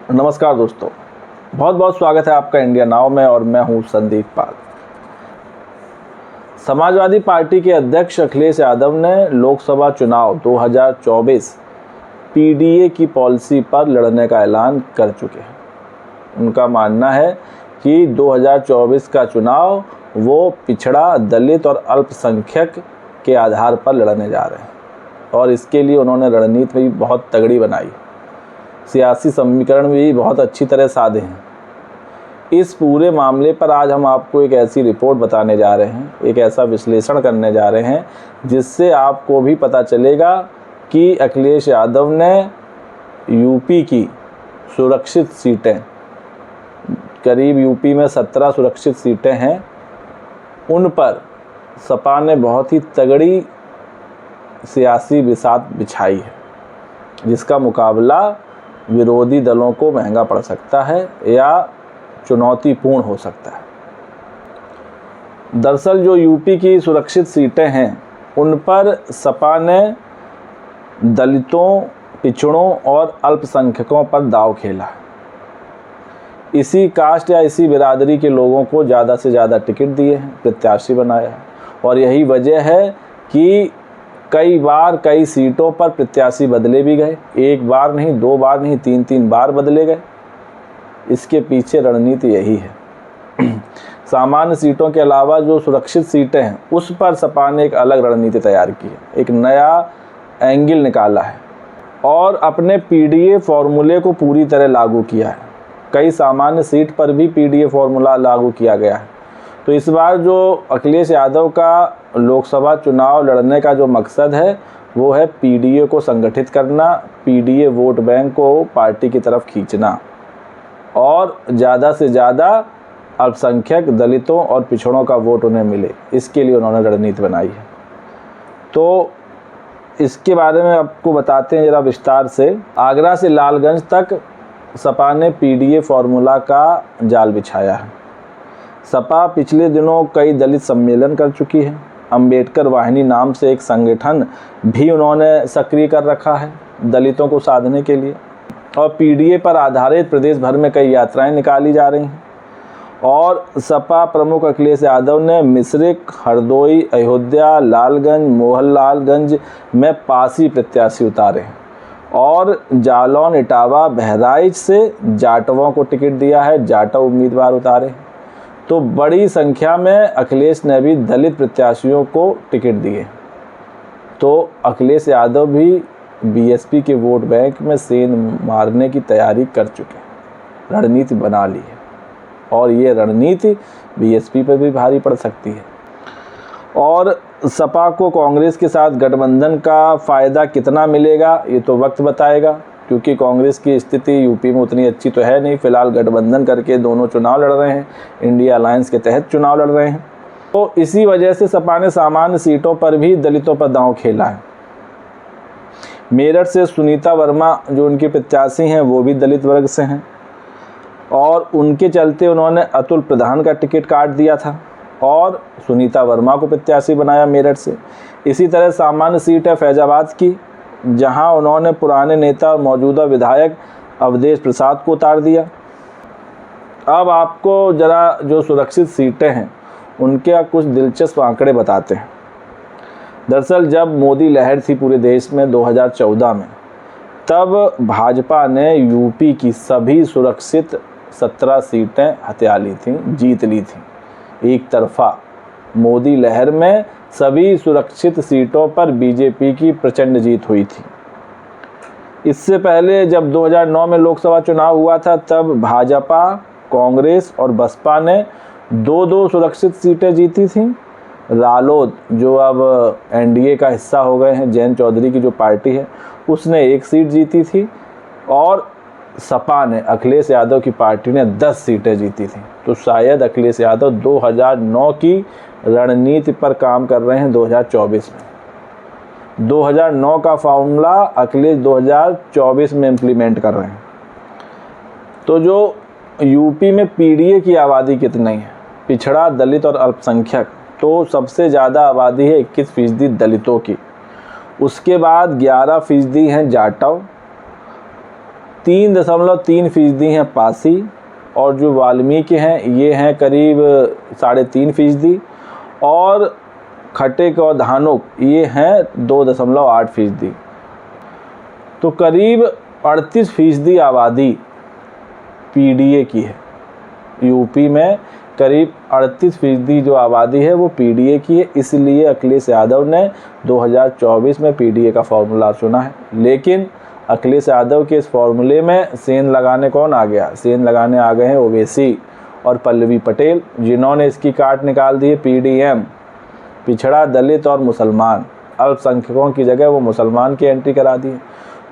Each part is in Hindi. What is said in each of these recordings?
नमस्कार दोस्तों, बहुत बहुत स्वागत है आपका इंडिया नाउ में और मैं हूं संदीप पाल। समाजवादी पार्टी के अध्यक्ष अखिलेश यादव ने लोकसभा चुनाव 2024 पीडीए की पॉलिसी पर लड़ने का ऐलान कर चुके हैं। उनका मानना है कि 2024 का चुनाव वो पिछड़ा, दलित और अल्पसंख्यक के आधार पर लड़ने जा रहे हैं और इसके लिए उन्होंने रणनीति भी बहुत तगड़ी बनाई, सियासी समीकरण भी बहुत अच्छी तरह साधे हैं। इस पूरे मामले पर आज हम आपको एक ऐसी रिपोर्ट बताने जा रहे हैं, एक ऐसा विश्लेषण करने जा रहे हैं जिससे आपको भी पता चलेगा कि अखिलेश यादव ने यूपी की सुरक्षित सीटें, करीब यूपी में 17 सुरक्षित सीटें हैं, उन पर सपा ने बहुत ही तगड़ी सियासी बिसात बिछाई है, जिसका मुकाबला विरोधी दलों को महंगा पड़ सकता है या चुनौतीपूर्ण हो सकता है। दरअसल जो यूपी की सुरक्षित सीटें हैं, उन पर सपा ने दलितों, पिछड़ों और अल्पसंख्यकों पर दांव खेला है। इसी कास्ट या इसी बिरादरी के लोगों को ज़्यादा से ज़्यादा टिकट दिए हैं, प्रत्याशी बनाया है और यही वजह है कि कई बार कई सीटों पर प्रत्याशी बदले भी गए। एक बार नहीं, दो बार नहीं, तीन बार बदले गए। इसके पीछे रणनीति यही है। सामान्य सीटों के अलावा जो सुरक्षित सीटें हैं, उस पर सपा ने एक अलग रणनीति तैयार की है, एक नया एंगल निकाला है और अपने पीडीए फॉर्मूले को पूरी तरह लागू किया है। कई सामान्य सीट पर भी पीडीए फॉर्मूला लागू किया गया है। तो इस बार जो अखिलेश यादव का लोकसभा चुनाव लड़ने का जो मकसद है, वो है पीडीए को संगठित करना, पीडीए वोट बैंक को पार्टी की तरफ खींचना और ज़्यादा से ज़्यादा अल्पसंख्यक, दलितों और पिछड़ों का वोट उन्हें मिले। इसके लिए उन्होंने रणनीति बनाई है। तो इसके बारे में आपको बताते हैं ज़रा विस्तार से। आगरा से लालगंज तक सपा ने पीडीए फॉर्मूला का जाल बिछाया है। सपा पिछले दिनों कई दलित सम्मेलन कर चुकी है। अंबेडकर वाहिनी नाम से एक संगठन भी उन्होंने सक्रिय कर रखा है दलितों को साधने के लिए और पीडीए पर आधारित प्रदेश भर में कई यात्राएं निकाली जा रही हैं। और सपा प्रमुख अखिलेश यादव ने मिश्रिख, हरदोई, अयोध्या, लालगंज, मोहनलालगंज में पासी प्रत्याशी उतारे हैं और जालौन, इटावा, बहराइच से जाटवों को टिकट दिया है, जाटव उम्मीदवार उतारे। तो बड़ी संख्या में अखिलेश ने भी दलित प्रत्याशियों को टिकट दिए। तो अखिलेश यादव भी बीएसपी के वोट बैंक में सेंध मारने की तैयारी कर चुके हैं, रणनीति बना ली है और ये रणनीति बीएसपी पर भी भारी पड़ सकती है। और सपा को कांग्रेस के साथ गठबंधन का फ़ायदा कितना मिलेगा, ये तो वक्त बताएगा, क्योंकि कांग्रेस की स्थिति यूपी में उतनी अच्छी तो है नहीं। फिलहाल गठबंधन करके दोनों चुनाव लड़ रहे हैं, इंडिया अलायंस के तहत चुनाव लड़ रहे हैं। तो इसी वजह से सपा ने सामान्य सीटों पर भी दलितों पर दांव खेला है। मेरठ से सुनीता वर्मा जो उनके प्रत्याशी हैं, वो भी दलित वर्ग से हैं और उनके चलते उन्होंने अतुल प्रधान का टिकट काट दिया था और सुनीता वर्मा को प्रत्याशी बनाया मेरठ से। इसी तरह सामान्य सीट है फैजाबाद की, जहां उन्होंने पुराने नेता और मौजूदा विधायक अवधेश प्रसाद को उतार दिया। अब आपको ज़रा जो सुरक्षित सीटें हैं, उनके कुछ दिलचस्प आंकड़े बताते हैं। दरअसल जब मोदी लहर थी पूरे देश में 2014 में, तब भाजपा ने यूपी की सभी सुरक्षित 17 सीटें हथिया ली थीं, जीत ली थीं एक तरफा। मोदी लहर में सभी सुरक्षित सीटों पर बीजेपी की प्रचंड जीत हुई थी। इससे पहले जब 2009 में लोकसभा चुनाव हुआ था, तब भाजपा, कांग्रेस और बसपा ने 2-2 सुरक्षित सीटें जीती थीं। रालोद जो अब एनडीए का हिस्सा हो गए हैं, जयंत चौधरी की जो पार्टी है, उसने 1 सीट जीती थी और सपा ने, अखिलेश यादव की पार्टी ने 10 सीटें जीती थी। तो शायद अखिलेश यादव 2009 की रणनीति पर काम कर रहे हैं 2024 में। 2009 का फॉर्मूला अखिलेश 2024 में इम्प्लीमेंट कर रहे हैं। तो जो यूपी में पीडीए की आबादी कितनी है, पिछड़ा, दलित और अल्पसंख्यक, तो सबसे ज़्यादा आबादी है 21% दलितों की। उसके बाद 11% हैं जाटव 3.3% हैं पासी, और जो वाल्मीकि हैं ये हैं करीब 3.5%, और खटेक और धानुक ये हैं 2.8%। तो करीब 38% आबादी पीडीए की है। यूपी में करीब 38% जो आबादी है वो पीडीए की है। इसलिए अखिलेश यादव ने 2024 में पीडीए का फॉर्मूला चुना है। लेकिन अखिलेश यादव के इस फॉर्मूले में सेंध लगाने कौन आ गया? सेंध लगाने आ गए हैं ओवैसी और पल्लवी पटेल, जिन्होंने इसकी काट निकाल दी है। पीडीएम पिछड़ा, दलित और मुसलमान, अल्पसंख्यकों की जगह वो मुसलमान की एंट्री करा दी है।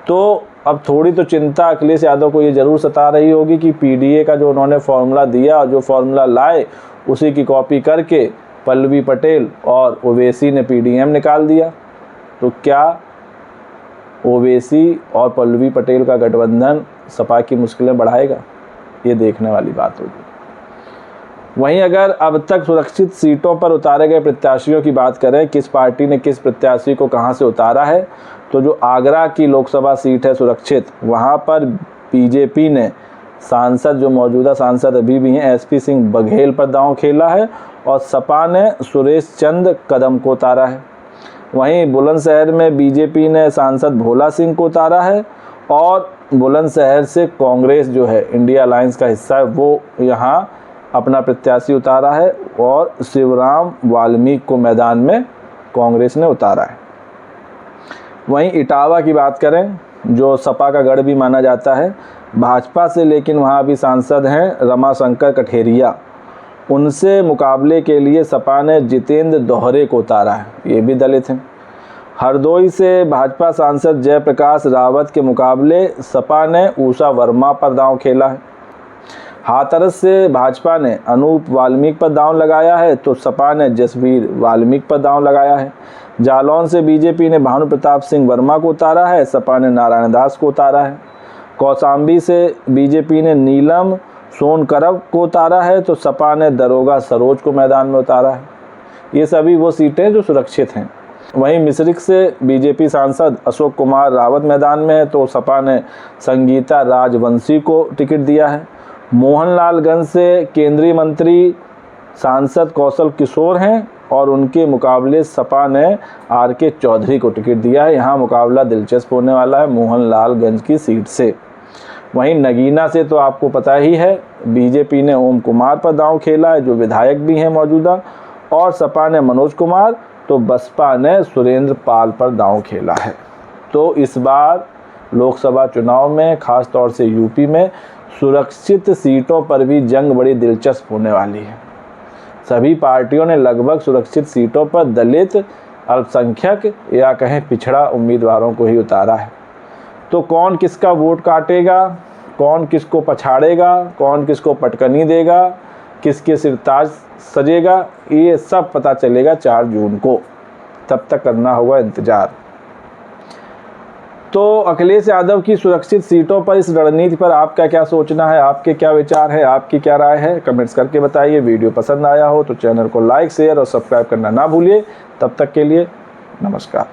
तो अब थोड़ी तो चिंता अखिलेश यादव को ये ज़रूर सता रही होगी कि पीडीए का जो उन्होंने फॉर्मूला दिया और जो फॉर्मूला लाए उसी की कॉपी करके पल्लवी पटेल और ओवैसी ने पीडीएम निकाल दिया। तो क्या ओवैसी और पल्लवी पटेल का गठबंधन सपा की मुश्किलें बढ़ाएगा? ये देखने वाली बात होगी। वहीं अगर अब तक सुरक्षित सीटों पर उतारे गए प्रत्याशियों की बात करें, किस पार्टी ने किस प्रत्याशी को कहां से उतारा है, तो जो आगरा की लोकसभा सीट है सुरक्षित, वहां पर बीजेपी ने सांसद, जो मौजूदा सांसद अभी भी हैं, एसपी सिंह बघेल पर दांव खेला है, और सपा ने सुरेश चंद कदम को उतारा है। वहीं बुलंदशहर में बीजेपी ने सांसद भोला सिंह को उतारा है, और बुलंदशहर से कांग्रेस जो है इंडिया अलायंस का हिस्सा है वो यहाँ अपना प्रत्याशी उतारा है, और शिवराम वाल्मीकि को मैदान में कांग्रेस ने उतारा है। वहीं इटावा की बात करें, जो सपा का गढ़ भी माना जाता है भाजपा से, लेकिन वहाँ भी सांसद हैं रमाशंकर कठेरिया। उनसे मुकाबले के लिए सपा ने जितेंद्र दोहरे को उतारा है, ये भी दलित हैं। हरदोई से भाजपा सांसद जयप्रकाश रावत के मुकाबले सपा ने उषा वर्मा पर दांव खेला है। हाथरस से भाजपा ने अनूप वाल्मीकि पर दांव लगाया है, तो सपा ने जसवीर वाल्मीकि पर दांव लगाया है। जालौन से बीजेपी ने भानु प्रताप सिंह वर्मा को उतारा है, सपा ने नारायण दास को उतारा है। कौशाम्बी से बीजेपी ने नीलम सोनकरव को उतारा है, तो सपा ने दरोगा सरोज को मैदान में उतारा है। ये सभी वो सीटें जो सुरक्षित हैं। वहीं मिश्रिख से बीजेपी सांसद अशोक कुमार रावत मैदान में है, तो सपा ने संगीता राजवंशी को टिकट दिया है। मोहनलालगंज से केंद्रीय मंत्री सांसद कौशल किशोर हैं, और उनके मुकाबले सपा ने आर.के. चौधरी को टिकट दिया है। यहाँ मुकाबला दिलचस्प होने वाला है मोहनलालगंज की सीट से। वहीं नगीना से तो आपको पता ही है, बीजेपी ने ओम कुमार पर दांव खेला है, जो विधायक भी हैं मौजूदा, और सपा ने मनोज कुमार, तो बसपा ने सुरेंद्र पाल पर दांव खेला है। तो इस बार लोकसभा चुनाव में, खास तौर से यूपी में, सुरक्षित सीटों पर भी जंग बड़ी दिलचस्प होने वाली है। सभी पार्टियों ने लगभग सुरक्षित सीटों पर दलित, अल्पसंख्यक या कहें पिछड़ा उम्मीदवारों को ही उतारा है। तो कौन किसका वोट काटेगा, कौन किसको पछाड़ेगा, कौन किसको पटकनी देगा, किसके सिरताज सजेगा, ये सब पता चलेगा 4 जून को। तब तक करना होगा इंतज़ार। तो अखिलेश यादव की सुरक्षित सीटों पर इस रणनीति पर आपका क्या सोचना है, आपके क्या विचार है, आपकी क्या राय है, कमेंट्स करके बताइए। वीडियो पसंद आया हो तो चैनल को लाइक, शेयर और सब्सक्राइब करना ना भूलिए। तब तक के लिए नमस्कार।